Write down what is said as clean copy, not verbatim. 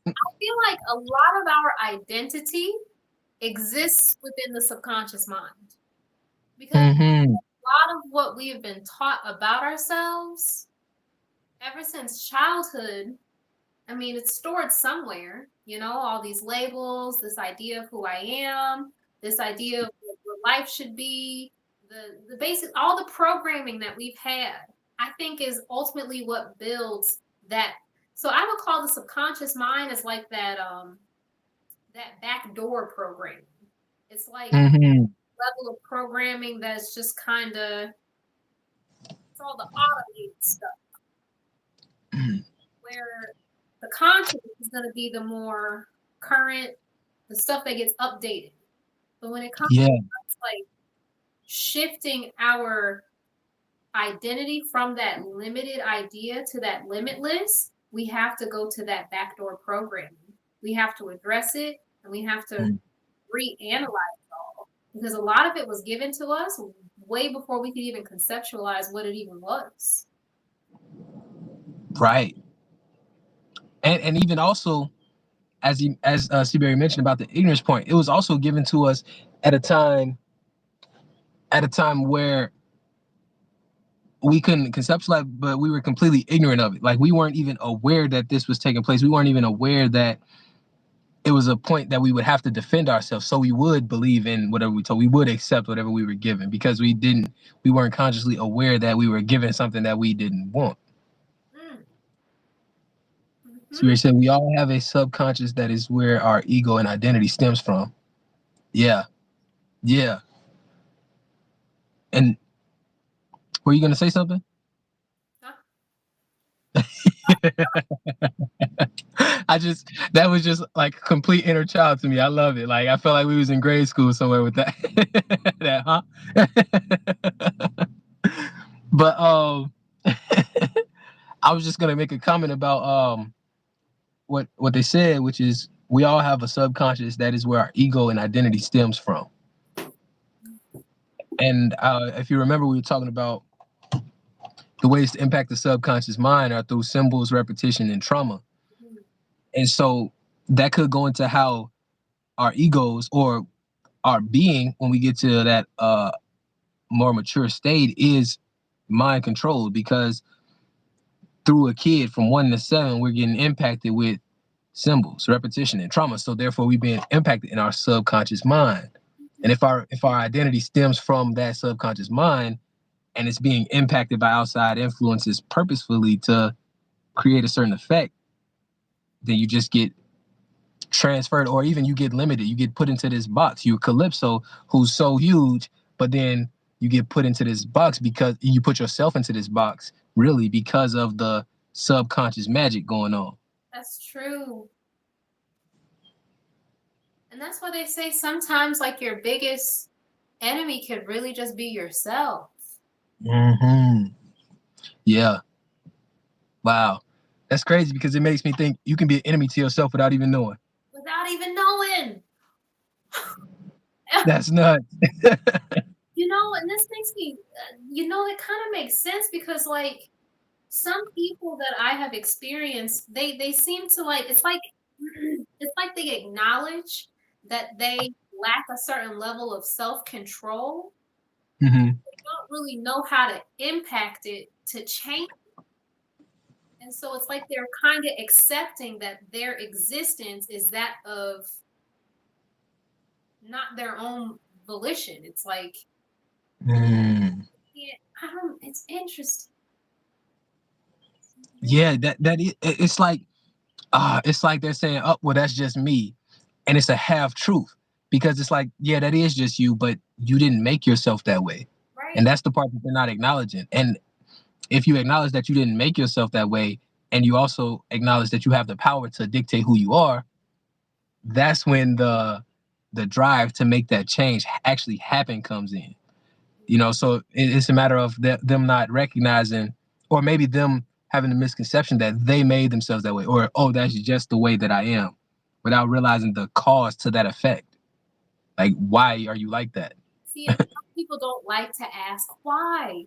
I feel like a lot of our identity exists within the subconscious mind because Hmm. a lot of what we have been taught about ourselves ever since childhood, I mean, it's stored somewhere, all these labels, this idea of who I am, this idea of what life should be, the basic, all the programming that we've had, I think is ultimately what builds that. So I would call the subconscious mind as like that backdoor programming. It's like Hmm. level of programming that's just kind of, it's all the automated stuff where the conscious is going to be the more current, the stuff that gets updated. But when it comes Yeah. to like shifting our identity from that limited idea to that limitless, we have to go to that backdoor programming. We have to address it and we have to reanalyze it all because a lot of it was given to us way before we could even conceptualize what it even was. Right. And even also, as Seabury mentioned about the ignorance point, it was also given to us at a time where we couldn't conceptualize, but we were completely ignorant of it. Like we weren't even aware that this was taking place. We weren't even aware that it was a point that we would have to defend ourselves. So we would believe in whatever we told. We would accept whatever we were given because we weren't consciously aware that we were given something that we didn't want. Mm. So we Mm-hmm. said we all have a subconscious that is where our ego and identity stems from. Yeah, yeah. And were you gonna say something? Huh? I just that was just like a complete inner child to me. I love it. Like I felt like we was in grade school somewhere with that. That but I was just gonna make a comment about what they said, which is we all have a subconscious that is where our ego and identity stems from. And if you remember, we were talking about the ways to impact the subconscious mind are through symbols, repetition, and trauma. Mm-hmm. And so that could go into how our egos or our being, when we get to that more mature state, is mind controlled because through a kid from 1 to 7, we're getting impacted with symbols, repetition, and trauma. So therefore, we're being impacted in our subconscious mind. And if our identity stems from that subconscious mind and it's being impacted by outside influences purposefully to create a certain effect, then you just get transferred, or even you get limited. You get put into this box. You're Calypso, who's so huge, but then you get put into this box because you put yourself into this box, really, because of the subconscious magic going on. That's true. And that's why they say sometimes like your biggest enemy could really just be yourself Hmm. Yeah. Wow. That's crazy because it makes me think you can be an enemy to yourself without even knowing. without even knowing. That's nuts. And this makes me, it kind of makes sense because like some people that I have experienced, they seem to like, it's like, it's like they acknowledge that they lack a certain level of self-control, Hmm. don't really know how to impact it to change. And so it's like they're kind of accepting that their existence is that of not their own volition. It's like, Mm. yeah, I don't, it's interesting. Yeah, it's like they're saying, "Oh, well, that's just me," and it's a half truth because it's like, yeah, that is just you, but you didn't make yourself that way, and Right. that's the part that they're not acknowledging. And if you acknowledge that you didn't make yourself that way, and you also acknowledge that you have the power to dictate who you are, that's when the drive to make that change actually happen comes in. So it's a matter of them not recognizing, or maybe them having the misconception that they made themselves that way, or oh, that's just the way that I am, without realizing the cause to that effect. Like, why are you like that? See, and some people don't like to ask why.